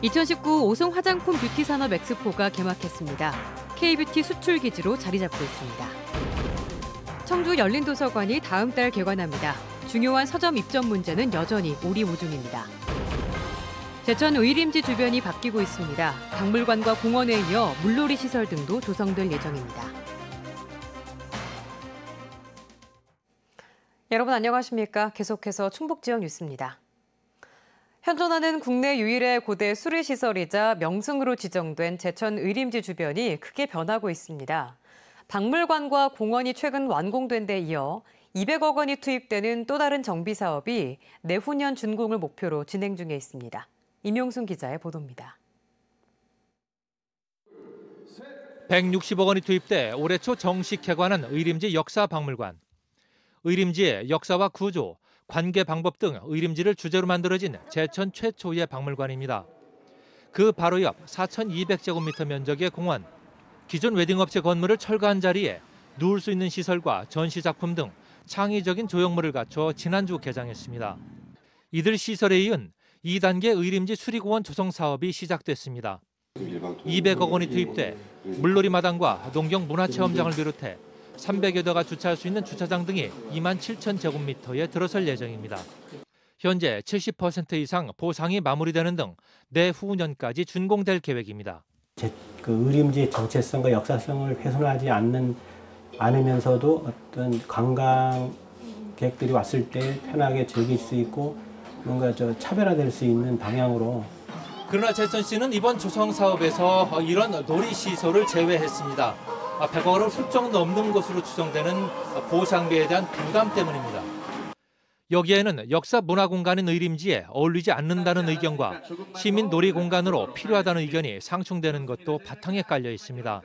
2019 오송 화장품 뷰티 산업 엑스포가 개막했습니다. K뷰티 수출 기지로 자리 잡고 있습니다. 청주 열린도서관이 다음 달 개관합니다. 중요한 서점 입점 문제는 여전히 오리무중입니다. 제천 의림지 주변이 바뀌고 있습니다. 박물관과 공원에 이어 물놀이 시설 등도 조성될 예정입니다. 여러분 안녕하십니까? 계속해서 충북 지역 뉴스입니다. 현존하는 국내 유일의 고대 수리시설이자 명승으로 지정된 제천 의림지 주변이 크게 변하고 있습니다. 박물관과 공원이 최근 완공된 데 이어 200억 원이 투입되는 또 다른 정비 사업이 내후년 준공을 목표로 진행 중에 있습니다. 임용순 기자의 보도입니다. 160억 원이 투입돼 올해 초 정식 개관한 의림지 역사박물관. 의림지의 역사와 구조, 관계 방법 등 의림지를 주제로 만들어진 제천 최초의 박물관입니다. 그 바로 옆 4,200제곱미터 면적의 공원, 기존 웨딩업체 건물을 철거한 자리에 누울 수 있는 시설과 전시작품 등 창의적인 조형물을 갖춰 지난주 개장했습니다. 이들 시설에 이은 2단계 의림지 수리공원 조성 사업이 시작됐습니다. 200억 원이 투입돼 물놀이 마당과 농경 문화체험장을 비롯해 300여 대가 주차할 수 있는 주차장 등이 27,000제곱미터에 들어설 예정입니다. 현재 70% 이상 보상이 마무리되는 등 내후년까지 준공될 계획입니다. 의림지의 정체성과 역사성을 훼손하지 않으면서도 어떤 관광객들이 왔을 때 편하게 즐길 수 있고 뭔가 차별화될 수 있는 방향으로. 그러나 제천시는 이번 조성 사업에서 이런 놀이시설을 제외했습니다. 100억 원을 훌쩍 넘는 것으로 추정되는 보상비에 대한 부담 때문입니다. 여기에는 역사 문화 공간인 의림지에 어울리지 않는다는 의견과 시민 놀이 공간으로 필요하다는 의견이 상충되는 것도 바탕에 깔려 있습니다.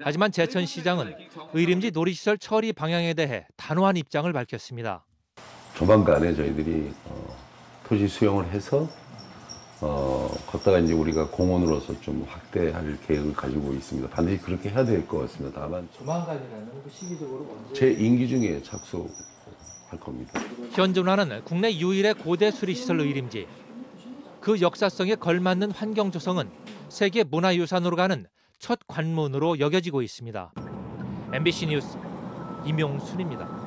하지만 제천시장은 의림지 놀이시설 처리 방향에 대해 단호한 입장을 밝혔습니다. 조만간에 저희들이 토지 수용을 해서 걷다가 이제 우리가 공원으로서 좀 확대할 계획을 가지고 있습니다. 반드시 그렇게 해야 될 것 같습니다. 다만 조만간이라는 그 시기적으로 언제? 제 임기 중에 착수할 겁니다. 현존하는 국내 유일의 고대 수리시설 의림지. 그 역사성에 걸맞는 환경 조성은 세계 문화유산으로 가는 첫 관문으로 여겨지고 있습니다. MBC 뉴스 임용순입니다.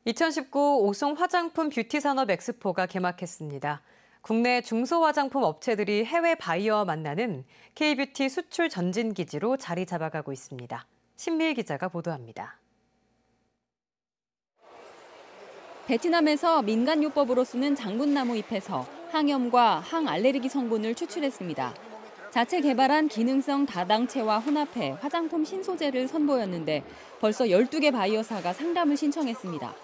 2019 오송 화장품 뷰티 산업 엑스포가 개막했습니다. 국내 중소화장품 업체들이 해외 바이어와 만나는 K뷰티 수출 전진 기지로 자리 잡아가고 있습니다. 신미일 기자가 보도합니다. 베트남에서 민간요법으로 쓰는 장군나무 잎에서 항염과 항알레르기 성분을 추출했습니다. 자체 개발한 기능성 다당체와 혼합해 화장품 신소재를 선보였는데 벌써 12개 바이어사가 상담을 신청했습니다.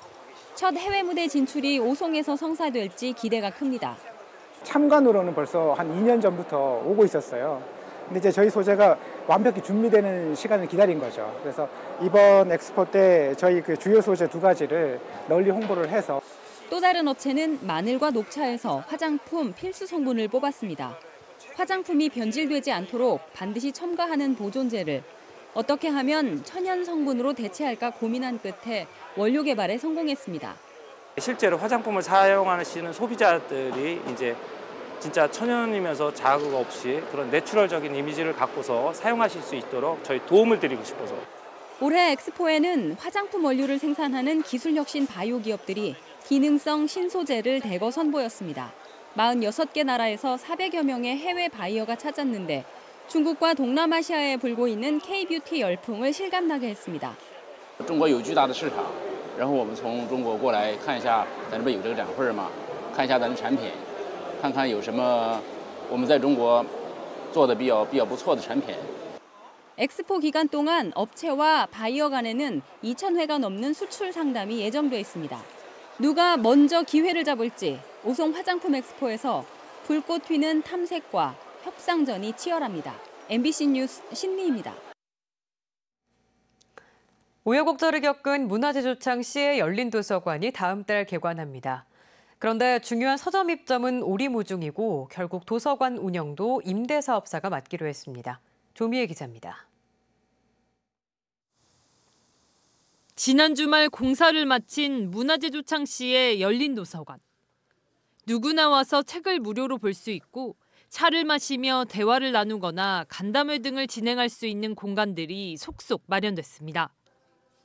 첫 해외 무대 진출이 오송에서 성사될지 기대가 큽니다. 참관으로는 벌써 한 2년 전부터 오고 있었어요. 근데 이제 저희 소재가 완벽히 준비되는 시간을 기다린 거죠. 그래서 이번 엑스포 때 저희 그 주요 소재 2가지를 널리 홍보를 해서. 또 다른 업체는 마늘과 녹차에서 화장품 필수 성분을 뽑았습니다. 화장품이 변질되지 않도록 반드시 첨가하는 보존제를 어떻게 하면 천연 성분으로 대체할까 고민한 끝에 원료 개발에 성공했습니다. 실제로 화장품을 사용하시는 소비자들이 이제 진짜 천연이면서 자극 없이 그런 내추럴적인 이미지를 갖고서 사용하실 수 있도록 저희 도움을 드리고 싶어서. 올해 엑스포에는 화장품 원료를 생산하는 기술혁신 바이오 기업들이 기능성 신소재를 대거 선보였습니다. 46개 나라에서 400여 명의 해외 바이어가 찾았는데 중국과 동남아시아에 불고 있는 K뷰티 열풍을 실감나게 했습니다. 中国有巨大的市场，然后我们从中国过来看一下，咱这边有这个展会嘛，看一下咱的产品，看看有什么我们在中国做的比较不错的产品。 엑스포 기간 동안 업체와 바이어 간에는 2,000회가 넘는 수출 상담이 예정돼 있습니다. 누가 먼저 기회를 잡을지 오송 화장품 엑스포에서 불꽃 튀는 탐색과 협상전이 치열합니다. MBC 뉴스 신미입니다. 우여곡절을 겪은 문화재조창시의 열린도서관이 다음 달 개관합니다. 그런데 중요한 서점 입점은 오리무중이고 결국 도서관 운영도 임대사업사가 맡기로 했습니다. 조미애 기자입니다. 지난 주말 공사를 마친 문화재조창시의 열린도서관. 누구나 와서 책을 무료로 볼 수 있고 차를 마시며 대화를 나누거나 간담회 등을 진행할 수 있는 공간들이 속속 마련됐습니다.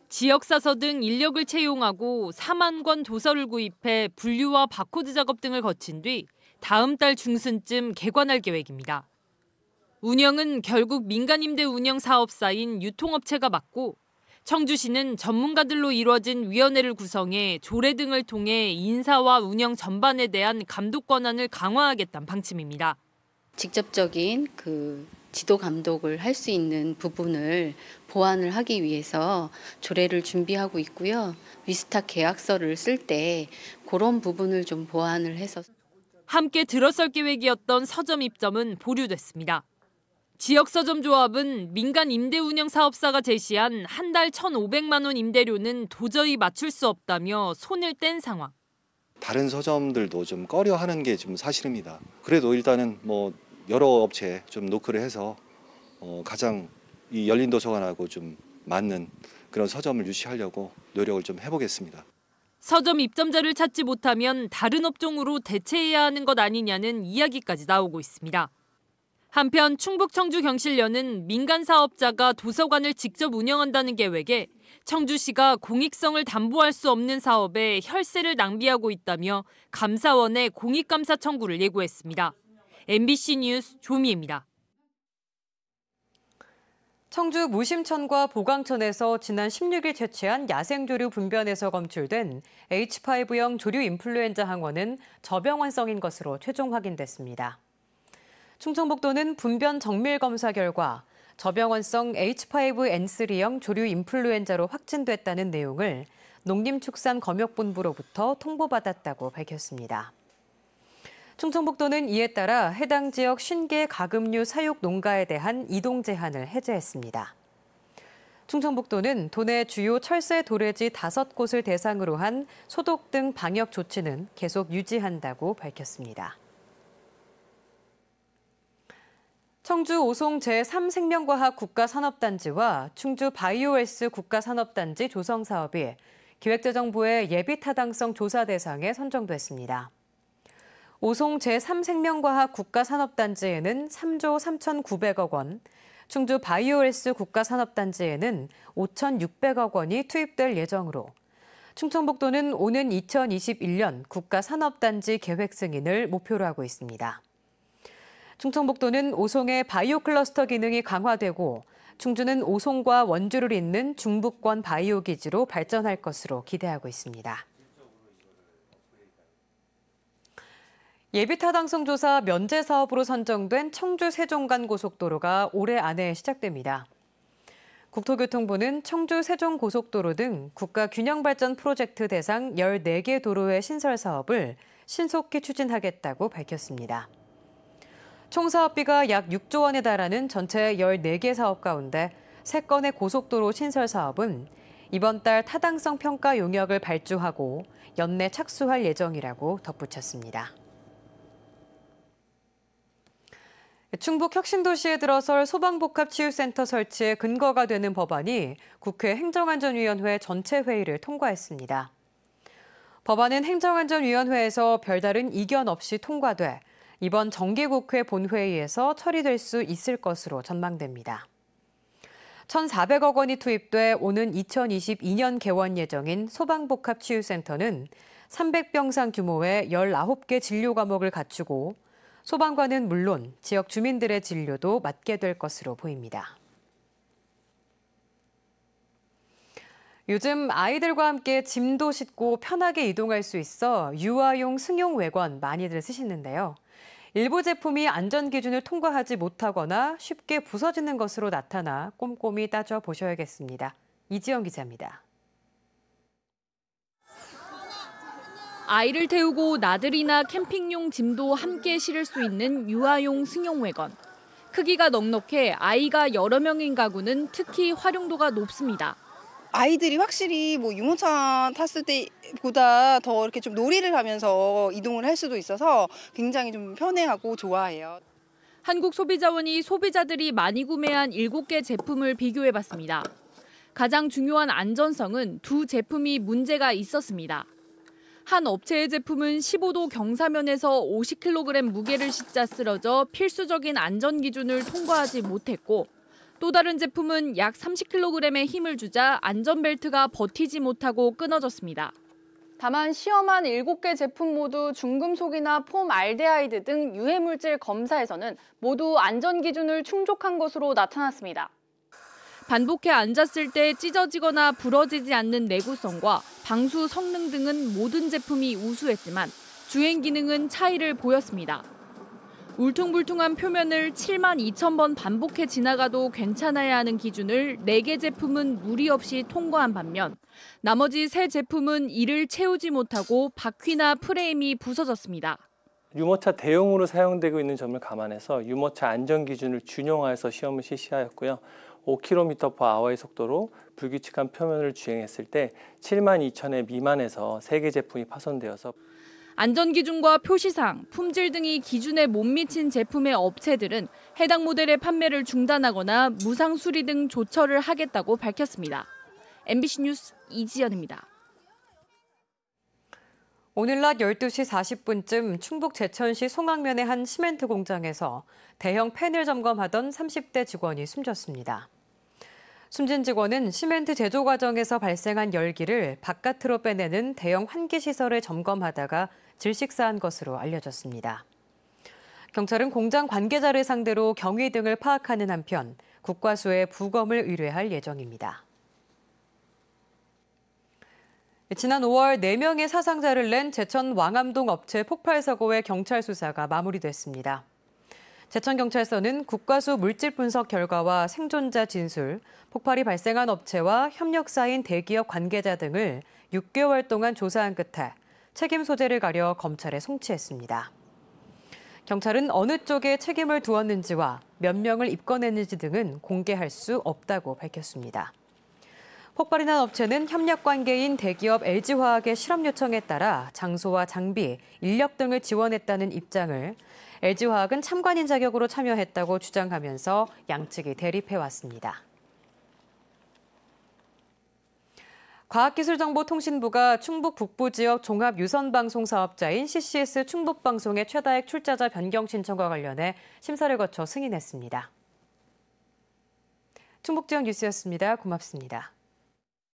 지역사서 등 인력을 채용하고 4만 권 도서를 구입해 분류와 바코드 작업 등을 거친 뒤 다음 달 중순쯤 개관할 계획입니다. 운영은 결국 민간임대 운영 사업사인 유통업체가 맡고 청주시는 전문가들로 이루어진 위원회를 구성해 조례 등을 통해 인사와 운영 전반에 대한 감독 권한을 강화하겠다는 방침입니다. 직접적인 지도 감독을 할 수 있는 부분을 보완을 하기 위해서 조례를 준비하고 있고요. 위스탁 계약서를 쓸 때 그런 부분을 좀 보완을 해서 함께 들어설 계획이었던 서점 입점은 보류됐습니다. 지역서점조합은 민간 임대 운영 사업사가 제시한 한 달 1,500만 원 임대료는 도저히 맞출 수 없다며 손을 뗀 상황. 다른 서점들도 좀 꺼려하는 게 좀 사실입니다. 그래도 일단은 여러 업체에 좀 노크를 해서 가장 이 열린 도서관하고 좀 맞는 그런 서점을 유치하려고 노력을 좀 해보겠습니다. 서점 입점자를 찾지 못하면 다른 업종으로 대체해야 하는 것 아니냐는 이야기까지 나오고 있습니다. 한편 충북 청주경실련은 민간 사업자가 도서관을 직접 운영한다는 계획에 청주시가 공익성을 담보할 수 없는 사업에 혈세를 낭비하고 있다며 감사원에 공익감사 청구를 예고했습니다. MBC 뉴스 조미입니다. 청주 무심천과 보강천에서 지난 16일 채취한 야생조류 분변에서 검출된 H5형 조류 인플루엔자 항원은 저병원성인 것으로 최종 확인됐습니다. 충청북도는 분변 정밀 검사 결과 저병원성 H5N3형 조류 인플루엔자로 확진됐다는 내용을 농림축산검역본부로부터 통보받았다고 밝혔습니다. 충청북도는 이에 따라 해당 지역 50개 가금류 사육 농가에 대한 이동 제한을 해제했습니다. 충청북도는 도내 주요 철새 도래지 5곳을 대상으로 한 소독 등 방역 조치는 계속 유지한다고 밝혔습니다. 청주 오송 제3생명과학 국가산업단지와 충주 바이오헬스 국가산업단지 조성 사업이 기획재정부의 예비타당성 조사 대상에 선정됐습니다. 오송 제3생명과학 국가산업단지에는 3조 3,900억 원, 충주 바이오헬스 국가산업단지에는 5,600억 원이 투입될 예정으로 충청북도는 오는 2021년 국가산업단지 계획 승인을 목표로 하고 있습니다. 충청북도는 오송의 바이오 클러스터 기능이 강화되고 충주는 오송과 원주를 잇는 중부권 바이오 기지로 발전할 것으로 기대하고 있습니다. 예비타당성 조사 면제 사업으로 선정된 청주 세종간 고속도로가 올해 안에 시작됩니다. 국토교통부는 청주 세종 고속도로 등 국가 균형발전 프로젝트 대상 14개 도로의 신설 사업을 신속히 추진하겠다고 밝혔습니다. 총 사업비가 약 6조 원에 달하는 전체 14개 사업 가운데 3건의 고속도로 신설 사업은 이번 달 타당성 평가 용역을 발주하고 연내 착수할 예정이라고 덧붙였습니다. 충북 혁신도시에 들어설 소방복합치유센터 설치에 근거가 되는 법안이 국회 행정안전위원회 전체 회의를 통과했습니다. 법안은 행정안전위원회에서 별다른 이견 없이 통과돼 이번 정기국회 본회의에서 처리될 수 있을 것으로 전망됩니다. 1,400억 원이 투입돼 오는 2022년 개원 예정인 소방복합치유센터는 300병상 규모의 19개 진료 과목을 갖추고 소방관은 물론 지역 주민들의 진료도 맡게 될 것으로 보입니다. 요즘 아이들과 함께 짐도 싣고 편하게 이동할 수 있어 유아용 승용 외건 많이들 쓰시는데요. 일부 제품이 안전 기준을 통과하지 못하거나 쉽게 부서지는 것으로 나타나 꼼꼼히 따져보셔야겠습니다. 이지영 기자입니다. 아이를 태우고 나들이나 캠핑용 짐도 함께 실을 수 있는 유아용 승용 외건. 크기가 넉넉해 아이가 여러 명인 가구는 특히 활용도가 높습니다. 아이들이 확실히 유모차 탔을 때보다 더 이렇게 좀 놀이를 하면서 이동을 할 수도 있어서 굉장히 좀 편해하고 좋아해요. 한국소비자원이 소비자들이 많이 구매한 7개 제품을 비교해봤습니다. 가장 중요한 안전성은 두 제품이 문제가 있었습니다. 한 업체의 제품은 15도 경사면에서 50kg 무게를 싣자 쓰러져 필수적인 안전 기준을 통과하지 못했고 또 다른 제품은 약 30kg의 힘을 주자 안전벨트가 버티지 못하고 끊어졌습니다. 다만 시험한 7개 제품 모두 중금속이나 폼알데하이드 등 유해물질 검사에서는 모두 안전 기준을 충족한 것으로 나타났습니다. 반복해 앉았을 때 찢어지거나 부러지지 않는 내구성과 방수 성능 등은 모든 제품이 우수했지만 주행 기능은 차이를 보였습니다. 울퉁불퉁한 표면을 72,000번 반복해 지나가도 괜찮아야 하는 기준을 4개 제품은 무리 없이 통과한 반면 나머지 3 제품은 이를 채우지 못하고 바퀴나 프레임이 부서졌습니다. 유모차 대용으로 사용되고 있는 점을 감안해서 유모차 안전 기준을 준용하여서 시험을 실시하였고요. 5km/h의 속도로 불규칙한 표면을 주행했을 때 72,000회 미만에서 3개 제품이 파손되어서 안전기준과 표시상, 품질 등이 기준에 못 미친 제품의 업체들은 해당 모델의 판매를 중단하거나 무상 수리 등 조처를 하겠다고 밝혔습니다. MBC 뉴스 이지연입니다. 오늘 낮 12시 40분쯤 충북 제천시 송악면의 한 시멘트 공장에서 대형 팬을 점검하던 30대 직원이 숨졌습니다. 숨진 직원은 시멘트 제조 과정에서 발생한 열기를 바깥으로 빼내는 대형 환기 시설을 점검하다가 질식사한 것으로 알려졌습니다. 경찰은 공장 관계자를 상대로 경위 등을 파악하는 한편 국과수에 부검을 의뢰할 예정입니다. 지난 5월 4명의 사상자를 낸 제천 왕암동 업체 폭발 사고의 경찰 수사가 마무리됐습니다. 제천경찰서는 국과수 물질 분석 결과와 생존자 진술, 폭발이 발생한 업체와 협력사인 대기업 관계자 등을 6개월 동안 조사한 끝에 책임 소재를 가려 검찰에 송치했습니다. 경찰은 어느 쪽에 책임을 두었는지와 몇 명을 입건했는지 등은 공개할 수 없다고 밝혔습니다. 폭발이 난 업체는 협력 관계인 대기업 LG화학의 실험 요청에 따라 장소와 장비, 인력 등을 지원했다는 입장을 LG화학은 참관인 자격으로 참여했다고 주장하면서 양측이 대립해왔습니다. 과학기술정보통신부가 충북 북부 지역 종합유선방송 사업자인 CCS 충북방송의 최다액 출자자 변경 신청과 관련해 심사를 거쳐 승인했습니다. 충북지역 뉴스였습니다. 고맙습니다.